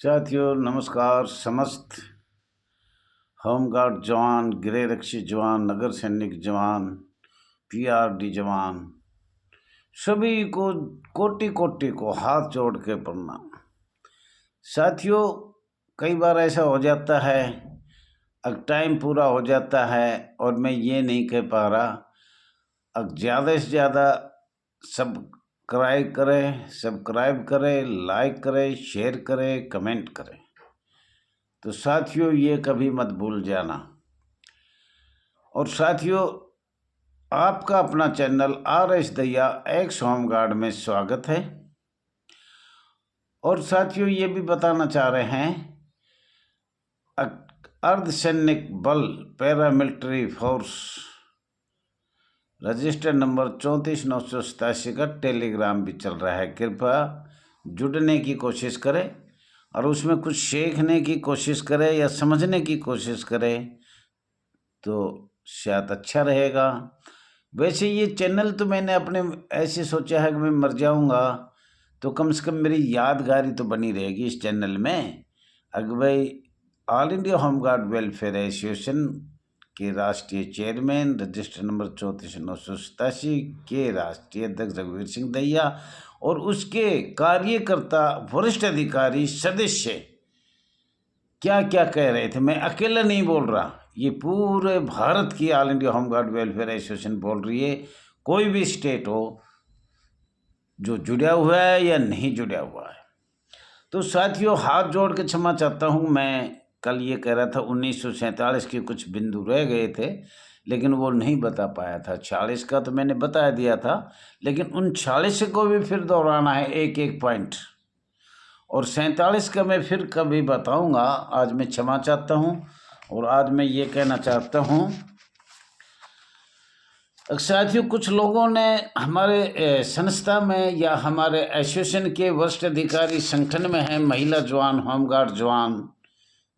साथियों नमस्कार। समस्त होमगार्ड जवान, गृह रक्षी जवान, नगर सैनिक जवान, पीआरडी जवान, सभी को कोटि कोटि को हाथ जोड़ के प्रणाम। साथियों, कई बार ऐसा हो जाता है, अब टाइम पूरा हो जाता है और मैं ये नहीं कह पा रहा, अब ज़्यादा से ज़्यादा सब्सक्राइब करें, लाइक करें, शेयर करें, कमेंट करें। तो साथियों, ये कभी मत भूल जाना। और साथियों, आपका अपना चैनल RS दैया एक्स होमगार्ड में स्वागत है। और साथियों, ये भी बताना चाह रहे हैं, अर्धसैनिक बल पैरामिलिट्री फोर्स रजिस्टर नंबर 34,987 का टेलीग्राम भी चल रहा है। कृपया जुड़ने की कोशिश करें और उसमें कुछ सीखने की कोशिश करें या समझने की कोशिश करें तो शायद अच्छा रहेगा। वैसे ये चैनल तो मैंने अपने ऐसे सोचा है कि मैं मर जाऊंगा तो कम से कम मेरी यादगारी तो बनी रहेगी इस चैनल में। अगर भाई all India home guard welfare association के राष्ट्रीय चेयरमैन, रजिस्टर नंबर 34,987 के राष्ट्रीय अध्यक्ष रघुवीर सिंह दैया और उसके कार्यकर्ता, वरिष्ठ अधिकारी, सदस्य क्या क्या कह रहे थे। मैं अकेला नहीं बोल रहा, ये पूरे भारत की all India home guard welfare association बोल रही है। कोई भी स्टेट हो जो जुड़ा हुआ है या नहीं जुड़ा हुआ है। तो साथियों, हाथ जोड़ के क्षमा चाहता हूँ। मैं कल ये कह रहा था 1947 के कुछ बिंदु रह गए थे, लेकिन वो नहीं बता पाया था। 46 का तो मैंने बता दिया था, लेकिन उन 46 को भी फिर दोहराना है एक एक पॉइंट। और 47 का मैं फिर कभी बताऊंगा। आज मैं क्षमा चाहता हूं। और आज मैं ये कहना चाहता हूं, साथियों, कुछ लोगों ने हमारे संस्था में या हमारे एसोसिएशन के वरिष्ठ अधिकारी संगठन में हैं, महिला जवान, होमगार्ड जवान,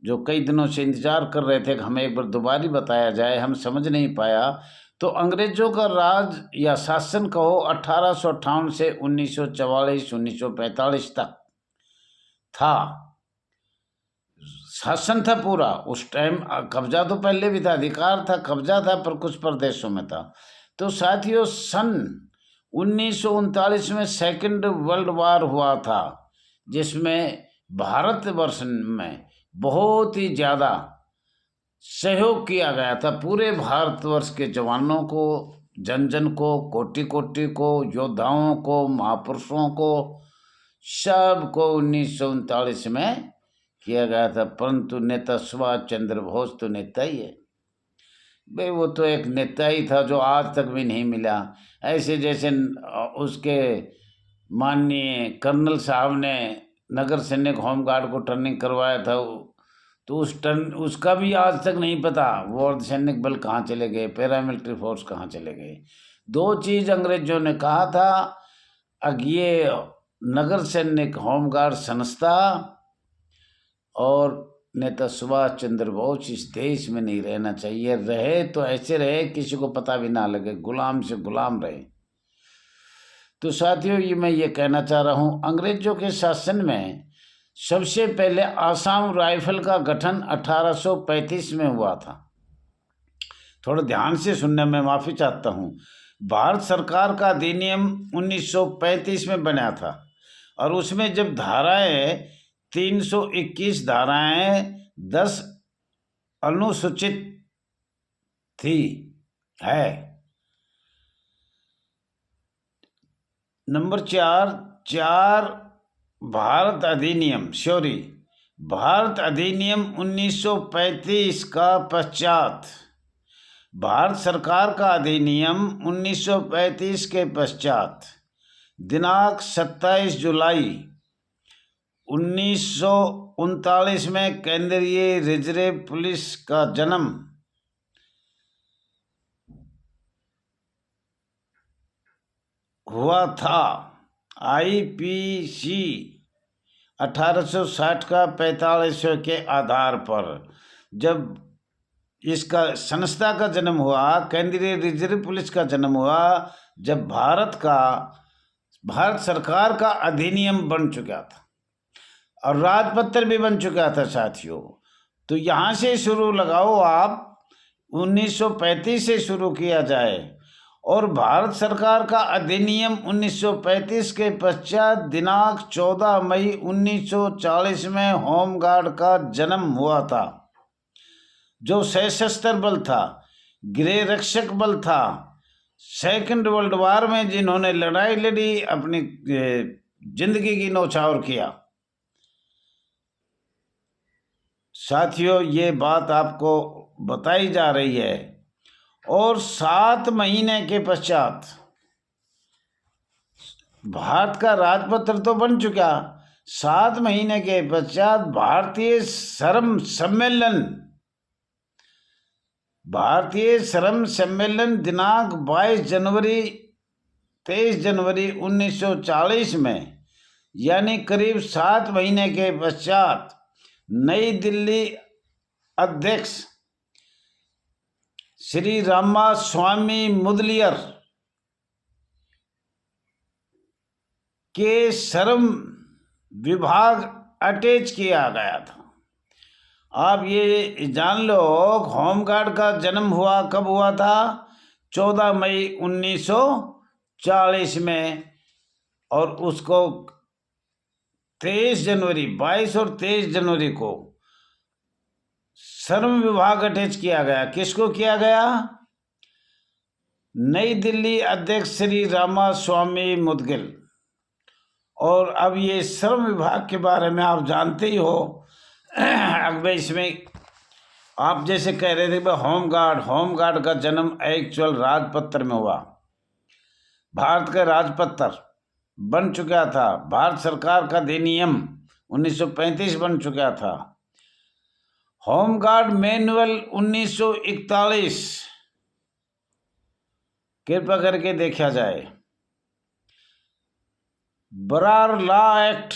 जो कई दिनों से इंतजार कर रहे थे कि हमें एक बार दोबारा बताया जाए। हम समझ नहीं पाया। तो अंग्रेजों का राज या शासन कहो 1858 से 1944 1945 तक था, शासन था पूरा। उस टाइम कब्जा तो पहले भी था, अधिकार था, कब्जा था, पर कुछ प्रदेशों में था। तो साथियों, सन 1939 में सेकंड वर्ल्ड वार हुआ था, जिसमें भारतवर्ष में बहुत ही ज़्यादा सहयोग किया गया था। पूरे भारतवर्ष के जवानों को, जन जन को, कोटि कोटि को, योद्धाओं को, महापुरुषों को, सबको 1939 में किया गया था। परंतु नेता सुभाष चंद्र बोस तो नेता ही है भाई, वो तो एक नेता ही था जो आज तक भी नहीं मिला। ऐसे जैसे उसके माननीय कर्नल साहब ने नगर सैनिक होमगार्ड को ट्रेनिंग करवाया था, तो उसका भी आज तक नहीं पता वो अर्धसैनिक बल कहाँ चले गए, पैरामिलिट्री फोर्स कहाँ चले गए। दो चीज़ अंग्रेजों ने कहा था, अब ये नगर सैनिक होमगार्ड संस्था और नेता सुभाष चंद्र बोस इस देश में नहीं रहना चाहिए। रहे तो ऐसे रहे किसी को पता भी ना लगे, गुलाम से गुलाम रहे। तो साथियों, मैं ये कहना चाह रहा हूँ, अंग्रेजों के शासन में सबसे पहले आसाम राइफल का गठन 1835 में हुआ था। थोड़ा ध्यान से सुनने में माफ़ी चाहता हूँ। भारत सरकार का अधिनियम 1935 में बना था और उसमें जब धाराएं 321 धाराएं 10 अनुसूचित थी है। नंबर 4 भारत अधिनियम 1935 का पश्चात, भारत सरकार का अधिनियम 1935 के पश्चात दिनांक 27 जुलाई 1939 में केंद्रीय रिजर्व पुलिस का जन्म हुआ था। IPC 1860 का 45 के आधार पर जब इसका संस्था का जन्म हुआ, केंद्रीय रिजर्व पुलिस का जन्म हुआ, जब भारत सरकार का अधिनियम बन चुका था। और राजपत्र भी बन चुका था साथियों। तो यहाँ से शुरू लगाओ आप, 1935 से शुरू किया जाए, और भारत सरकार का अधिनियम 1935 के पश्चात दिनांक 14 मई 1940 में होमगार्ड का जन्म हुआ था, जो सशस्त्र बल था, गृह रक्षक बल था। सेकंड वर्ल्ड वार में जिन्होंने लड़ाई लड़ी, अपनी जिंदगी की न्यौछावर किया। साथियों, ये बात आपको बताई जा रही है। और 7 महीने के पश्चात भारत का राजपत्र तो बन चुका, 7 महीने के पश्चात भारतीय श्रम सम्मेलन दिनांक 23 जनवरी 1940 में, यानी करीब 7 महीने के पश्चात, नई दिल्ली अध्यक्ष श्री रामास्वामी मुदलियार के श्रम विभाग अटैच किया गया था। आप ये जान लो, होमगार्ड का जन्म हुआ कब हुआ था? 14 मई 1940 में, और उसको 22 और 23 जनवरी को श्रम विभाग अटैच किया गया। किसको किया गया? नई दिल्ली अध्यक्ष श्री रामास्वामी मुदगिल। और अब ये श्रम विभाग के बारे में आप जानते ही हो। अब इसमें आप जैसे कह रहे थे भाई होमगार्ड का जन्म एक्चुअल राजपत्र में हुआ। भारत का राजपत्र बन चुका था, भारत सरकार का अधिनियम 1935 बन चुका था। होमगार्ड मैनुअल 1941 कृपया करके देखा जाए। बरार लॉ एक्ट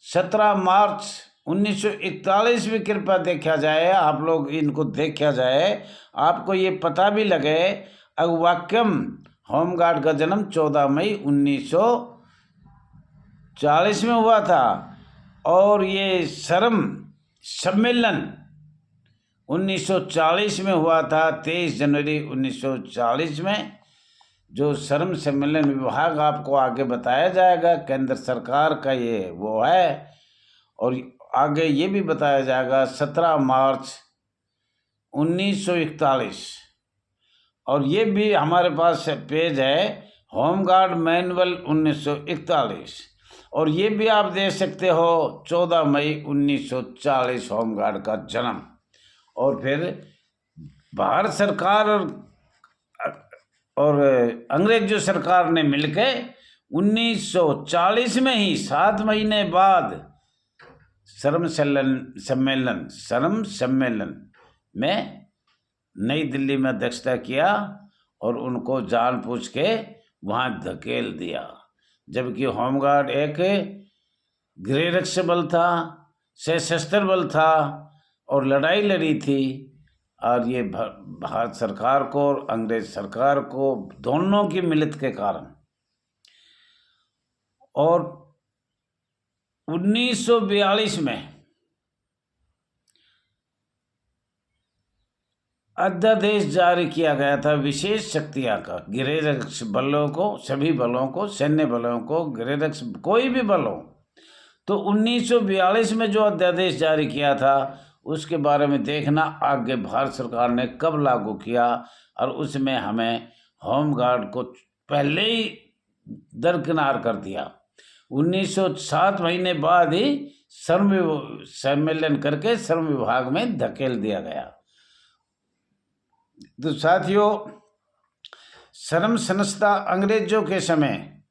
17 मार्च 1941 भी कृपया देखा जाए। आप लोग इनको देखा जाए, आपको ये पता भी लगे। अगवाक्यम होमगार्ड का जन्म 14 मई 1940 में हुआ था, और ये श्रम सम्मेलन 1940 में हुआ था, 23 जनवरी 1940 में। जो श्रम सम्मेलन विभाग आपको आगे बताया जाएगा, केंद्र सरकार का ये वो है। और आगे ये भी बताया जाएगा 17 मार्च 1941। और ये भी हमारे पास पेज है, होमगार्ड मैनुअल 1941। और ये भी आप देख सकते हो 14 मई 1940 होमगार्ड का जन्म। और फिर भारत सरकार और अंग्रेज सरकार ने मिलकर 1940 में ही 7 महीने बाद श्रम सम्मेलन में नई दिल्ली में अध्यक्षता किया, और उनको जानबूझ के वहाँ धकेल दिया। जबकि होमगार्ड एक गृह रक्षक बल था, सशस्त्र बल था, और लड़ाई लड़ी थी। और ये भारत सरकार को और अंग्रेज सरकार को दोनों की मिलित के कारण। और 1942 में अध्यादेश जारी किया गया था विशेष शक्तियां का, गृह रक्षक बलों को, सभी बलों को, सैन्य बलों को, गृह रक्षक कोई भी बल हो। तो 1942 में जो अध्यादेश जारी किया था, उसके बारे में देखना आगे भारत सरकार ने कब लागू किया। और उसमें हमें होमगार्ड को पहले ही दरकिनार कर दिया। 1907 महीने बाद ही श्रम सम्मेलन करके श्रम विभाग में धकेल दिया गया। तो साथियों, श्रम संस्था अंग्रेजों के समय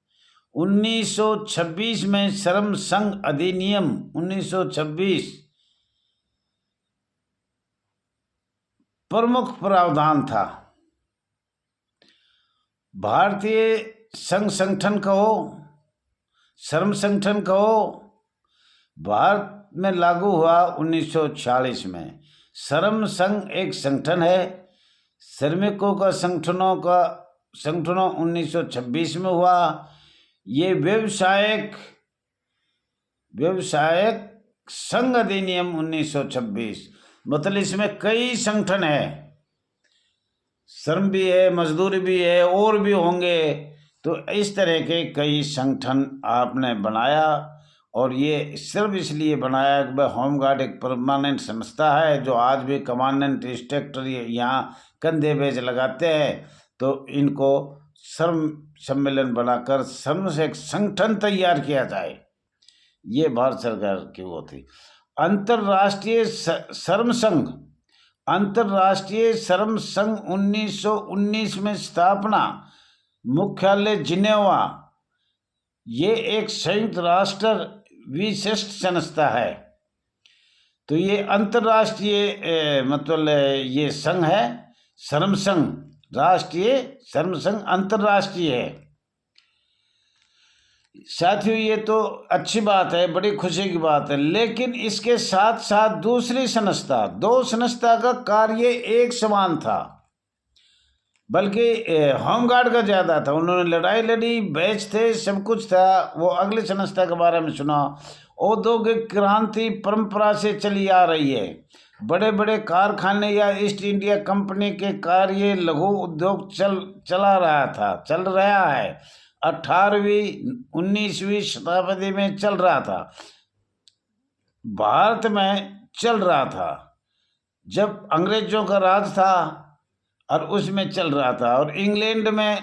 1926 में श्रम संघ अधिनियम 1926 प्रमुख प्रावधान था। भारतीय संघ संगठन कहो, श्रम संगठन कहो, भारत में लागू हुआ 1946 में। श्रम संघ एक संगठन है। श्रमिकों का संगठनों 1926 में हुआ। ये व्यावसायिक व्यवसायिक संघ अधिनियम 1926, मतलब इसमें कई संगठन है, श्रम भी है, मजदूरी भी है, और भी होंगे। तो इस तरह के कई संगठन आपने बनाया, और ये सिर्फ इसलिए बनाया कि भाई होमगार्ड एक परमानेंट संस्था है जो आज भी कमांडेंट इंस्ट्रक्टर यहाँ कंधे बेच लगाते हैं, तो इनको श्रम सम्मेलन बनाकर श्रम से एक संगठन तैयार किया जाए। ये भारत सरकार की वो थी। अंतर्राष्ट्रीय श्रम संघ, अंतर्राष्ट्रीय श्रम संघ 1919 में स्थापना, मुख्यालय जिनेवा। ये एक संयुक्त राष्ट्र विशिष्ट संस्था है। तो ये अंतर्राष्ट्रीय मतलब ये संघ है, श्रम संघ, राष्ट्रीय श्रम संघ अंतर्राष्ट्रीय है। साथियों ये तो अच्छी बात है, बड़ी खुशी की बात है, लेकिन इसके साथ साथ दूसरी संस्था, दो संस्था का कार्य एक समान था, बल्कि होमगार्ड का ज़्यादा था। उन्होंने लड़ाई लड़ी, बैच थे, सब कुछ था। वो अगली संस्था के बारे में सुना। औद्योगिक क्रांति परंपरा से चली आ रही है। बड़े बड़े कारखाने या ईस्ट इंडिया कंपनी के कार्य लघु उद्योग चल रहा है। 18वीं 19वीं शताब्दी में चल रहा था, भारत में चल रहा था, जब अंग्रेजों का राज था और उसमें चल रहा था। और इंग्लैंड में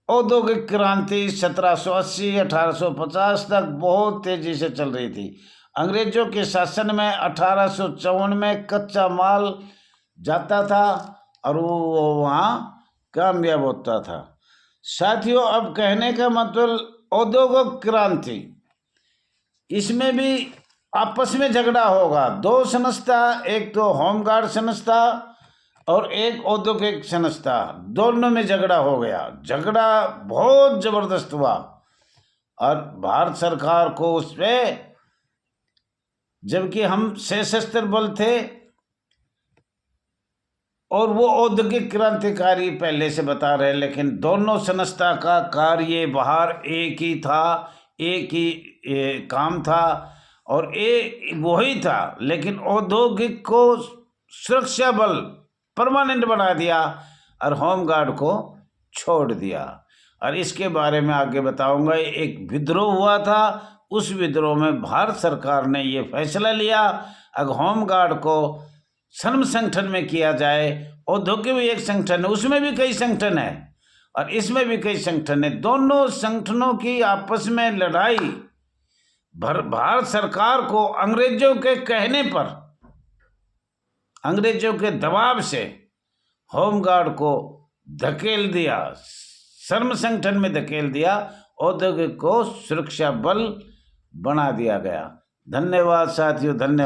औद्योगिक क्रांति 1780 1850 तक बहुत तेजी से चल रही थी। अंग्रेजों के शासन में 1854 में कच्चा माल जाता था और वो वहाँ कामयाब होता था। साथियों अब कहने का मतलब औद्योगिक क्रांति, इसमें भी आपस में झगड़ा होगा। दो संस्था, एक तो होमगार्ड संस्था और एक औद्योगिक संस्था, दोनों में झगड़ा हो गया। झगड़ा बहुत जबरदस्त हुआ और भारत सरकार को उस पर, जबकि हम सशस्त्र बल थे और वो औद्योगिक क्रांतिकारी पहले से बता रहे, लेकिन दोनों संस्था का कार्य बाहर एक ही था, एक ही काम था और वही था। लेकिन औद्योगिक को सुरक्षा बल परमानेंट बना दिया और होमगार्ड को छोड़ दिया। और इसके बारे में आगे बताऊंगा। एक विद्रोह हुआ था, उस विद्रोह में भारत सरकार ने ये फैसला लिया अगर होमगार्ड को श्रम संगठन में किया जाए। औद्योगिक भी एक संगठन है, उसमें भी कई संगठन है और इसमें भी कई संगठन है। दोनों संगठनों की आपस में लड़ाई, भारत सरकार को अंग्रेजों के कहने पर, अंग्रेजों के दबाव से होमगार्ड को धकेल दिया, श्रम संगठन में धकेल दिया, औद्योगिक को सुरक्षा बल बना दिया गया। धन्यवाद साथियों, धन्यवाद।